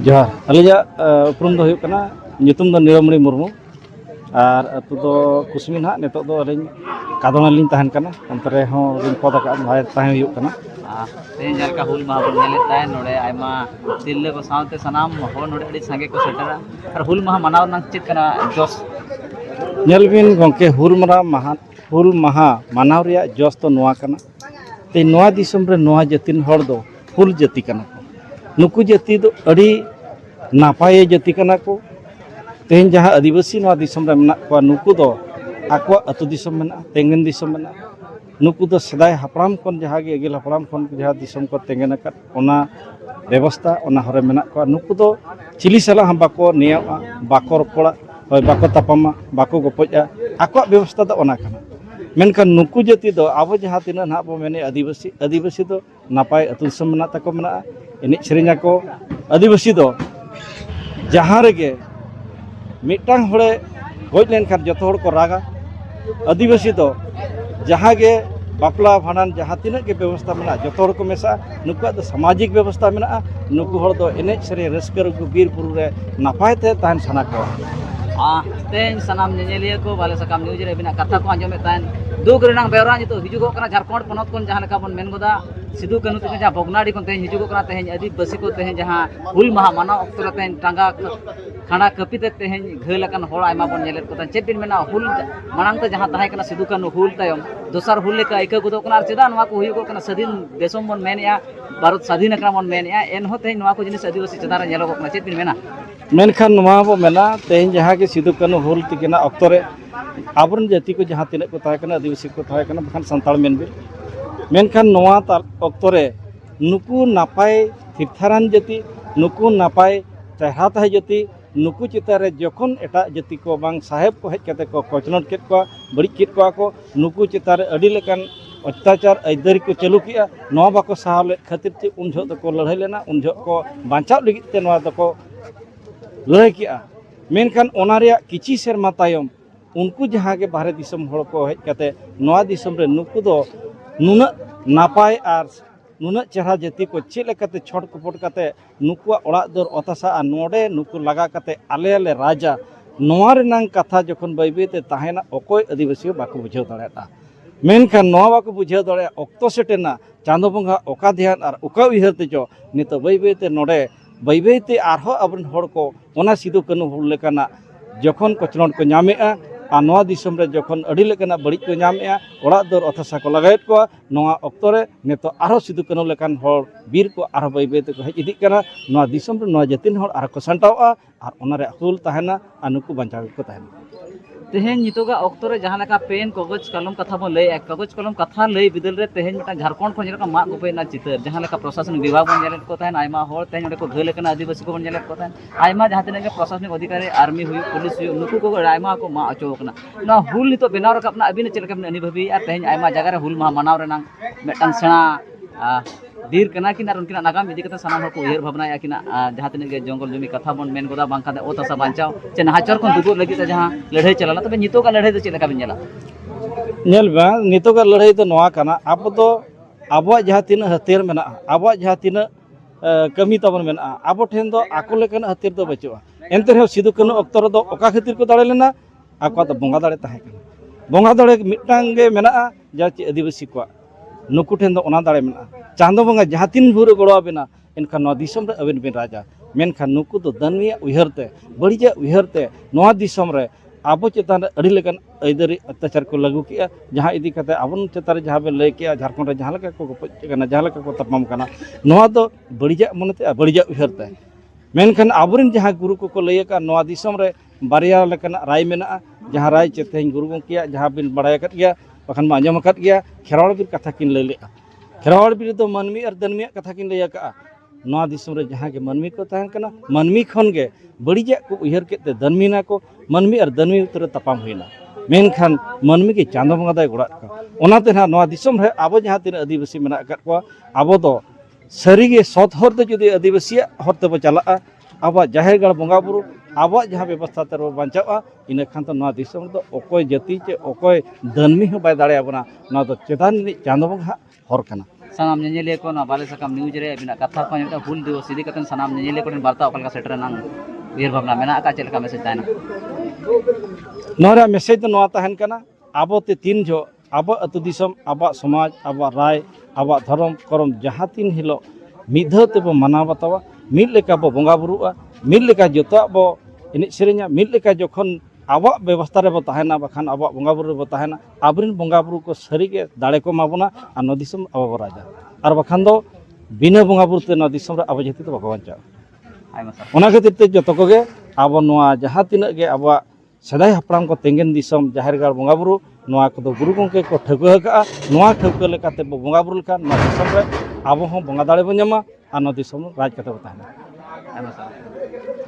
जोहार अलिया उपरुम दो हुयुग कना nyutum do Niramani Murmu ar atu do Kusmin ha nitok do aling kadona lin tahan kana antare ho rin poda ka bhai tahan huyuग kana तेज जल का हुल महा बन नेले ताय नोडे आयमा तिल्ले को सावते सनाम हो नोडे अड़ी संगे को सेटरा और हुल महा मनाव नंग चित कना जोस nyelbin gongke hul maha manaw ria jos to noa kana te noa disum re noa jatin hor do hul jati kana ko nuku jati do adi napaye jati kana ko तेहन जहाँ आदिवासी नवा दिसम रे मेना को नुकु दो आको अतु दिसम मेना तेंगन दिसम मेना नुकु दो सदाय हपराम कोन जहाँ गे अगिल हपराम कोन जहाँ दिसम को तेंगन अकत ओना व्यवस्था ओना हरे मेना को नुकु दो चिली सला हम बाको निया बाको रपड़ा होय बाको तापामा बाको गोपजा आको व्यवस्था दो ओना kana मेनखान नुकु जाति दो आबो जहाँ तिना ना बो मेने आदिवासी दो नापाय अतु दिसम मेना ताको मेना एनि सेरेnya को आदिवासी दो जहाँ रेगे मिट्टांग होड़े गज लेनखान जतो होड़ को रागा आदिवासी दो जहाँ गे बापला भांडान जहाँ तीना के व्यवस्था मेना जतो होड़ को मेसा नुकुआ दो सामाजिक व्यवस्था मेना नुकु होड़ दो एने सेरे रस्कर को बीर बुरु रे नापाय ते ताहन साना को तेज सनाम नेलिया को बाले सकाम न्यूज रे बिना कथा को आंजमे तान दुख रेनांग बेवरा नितो हिजुगो कना झारखंड पनत कोन जहाँ लेका बन मेन गोदा सिदु कानू तक जहाँ बगनाडी कोन तेज हिजुगो कना तेज आदिवासी को तेज जहाँ हुल महा मानाव अक्तर तेज टांगा खाना कपिते तेज घलकन होड़ आयमा बन नेले को चेत बिन मेना हुल मांग ते जहाँ ताहे कना सिदु कानू हुल तायम दोसर हुल लेका इका गुदो कना चेदा नवा को हुयुगो कना स्वाधीन देशम बन मेनया भारत स्वाधीन कना बन मेनया एनहो तेज नवा को जिनिस आदिवासी चेदा रे नेलो कना चेत बिन मेना मेनखान नवा बो मेना तेहन जहाँ के सिदु कानू हुल तिकिना अक्तरे आबरन जाति को जहाँ तीन को ताहे कना आदिवासी को ताहे कना बखान संताल मेनबे मेनखान नवा अक्तरे नुकु नापाय थिरथारान जाति नुकु नापाय तेहा ताहे जाति नुकु चितारे जखन एटा जाति को बांग साहेब को हेज कते को कोचनट केत को बड़ी केत को नुकु चितारे अडी लेकान अत्याचार ऐदरी को चालू किया नवा बाको साहले खातिर चे उन झो को लड़ाई लेना उन झो को बांचाव लगित ते नवा दको लड़ाई किया मेनखान ओना रे किछि सेरमा तायम उनको जहाँ के बाहरे दिसम होड़ को हेज कते नवा दिसम रे नुकु दो नुना नापाय आर नुना चेहरा जाति को चेले कते छोट कपट कते नुकुआ ओड़ा दर अतासा आ नोडे नुकु लगा कते आले राजा नवा रेनांग कथा जखन बैबेते ताहेना अकोय आदिवासी बाको बुझाव दाड़ेता मेनखान नवा बाको बुझाव दाड़े अक्तो सेटेना चांदो बंगा ओका ध्यान आर ओका उयहरते जो नितो बैबेते नोडे बैबेते आरहो अबरन होड़ को ओना सिदु कानू हुल लेकाना जखन कोचनट को नामेआ आ नवा दिसम रे जखन अडी लेकाना बड़ी को नामेआ ओड़ा दर अथासा को लगायत को नवा अक्तो रे नितो आरो सिदु कानू लेकान होड़ बीर को आरो बैबेते को हेज इदिक काना नवा दिसम रे नवा जातिन होड़ आरो को संटावआ आर ओना रे हुल ताहेना आ नुकु बांचाव को ताहेना तेहन नितोगा अक्तो रे जहाँ लेका पेन कागज कलम कथा बन लय कागज कलम कथा लय बिदल रे तेहन मिटा झारखंड को जेलका मा गोपेना चितर जहाँ लेका प्रशासन विभाग बन जेले को ताहन आयमा होड़ तेहन ओडे को घले कना आदिवासी को बन जेले को ताहन आयमा जहाँ तिना के प्रशासनिक अधिकारी आर्मी हुई पुलिस हुई नुकु को आयमा को मा अचो कना ना हुल नितो बेनाव रकपना अबिन चेलका अनुभवी आ तेहन आयमा जगह रे हुल मा मनाव रेना मेटांग सेना बीर कना किन आर उनकिना नागाम इदी कते सनाम को उयहर भावना याकिना जहाँ तिना के जंगल जमी कथा बन मेन गोदा बांका दे ओतसा बांचाव चे नाहाचर को दुगो लगी जहाँ लड़ाई चलाला तबे नितो का लड़ाई दो चेलका बिन नेला नेल बा नितो का लड़ाई दो नवा काना अब तो आबो जहाँ तीन हथियार मेना आबो जहाँ तीन कमी तबन मेना आबो ठेन दो आको लेकन हथियार दो बचुआ एनते रे सिदु कानू अक्तर दो ओका खातिर को दाड़े लेना आको तो बोंगा दाड़े ताहे काना बोंगा दाड़े मिटांग गे मेना जा चे आदिवासी को नुकु ठेन दो ओना दाड़े मेना चांदो बंगा जहाँ तीन भूर गड़ो बिना इनखान नवा दिसम रे अबिन बिन राजा मेनखान नुकु दो दनमिया उयहरते बड़िजा उयहरते नवा दिसम रे आबो चेतान रे अड़ी लेकन ऐदरी अत्याचार को लागू किया जहाँ इदी कते आबन चेतान रे जहाँ बे लय किया झारखंड रे जहाँ लेका को गपच कना जहाँ लेका को तपम कना नवा दो बड़िजा मनते बड़िजा उयहरते मेनखान आबरिन जहाँ गुरु को लय का नवा दिसम रे बारिया लेकन राय मेना जहाँ राय चेतेन गुरु गंकिया जहाँ बिन बड़ाय कत गया बखान मा आंजम कत गया खेरवाड़ बिर कथा किन लय लेआ खेरवाड़ बिर दो मनमी और दनमिया कथा किन लय का नवा दिसम रे जहाँ के मनमी को ताहन कना मनमी खन गे बड़िजा को उयहर केते दनमीना को मनमी और दनमी उतर तपाम होइना मेनखान मनमी के चांदो बंगा दाय गोड़ा का ओनाते ना नवा दिसम रे आबो जहाँ तीन आदिवासी मेना अकत को आबो दो सरीगे सत हर दो जुदी आदिवासी हर तब चला अब जाहेर गाड़ बंगा बुरु अब जहाँ व्यवस्था तर बांचावा इन खान तो नवा दिसम दो ओकोय जाति चे ओकोय दनमी हो बाय दाड़े आबना ना तो चेतान चांदो बंगा हर कना सानाम नेनेलिया को ना बाले सकम न्यूज रे बिना कथा को मिटा हुल दिवस इदी कतन सानाम नेनेलिया को वार्ता ओकल का सेटर नंग उयर भावना मेना का चेल का मैसेज ताना नोरा मैसेज तो नोआ तहन कना आबो ते तीन जो आबो अतु दिसम आबा समाज आबा राय आबा धर्म करम जहाँ तीन हिलो मिधो ते बो मनाव बतावा मिल लेका बो बोंगा बुरुआ मिल लेका जोता बो एनि सेरेnya मिल लेका जखन आबा व्यवस्था रे बो तहना बखान आबा बोंगा बुरु बो तहना आबरिन बोंगा बुरु को सरी के दाड़े को माबोना आ नो दिसम आबा बो राजा आर बखान दो बिना बोंगा बुरु ते नो दिसम रे आबो जेते तो बाको बांचा आइमा सर ओना खातिर ते जतो कोगे आबो नोआ जहाँ तिना गे आबा सदाय हपराम को तेंगेन दिसम जाहिर गार बोंगा बुरु नोआ को गुरु गंके को ठगो हका नोआ ठगो लेकाते बो बोंगा बुरु लेका नो दिसम रे आबो हो बोंगा दाड़े बो ᱧᱟᱢᱟ आ नो दिसम राज कते बो तहना आइमा सर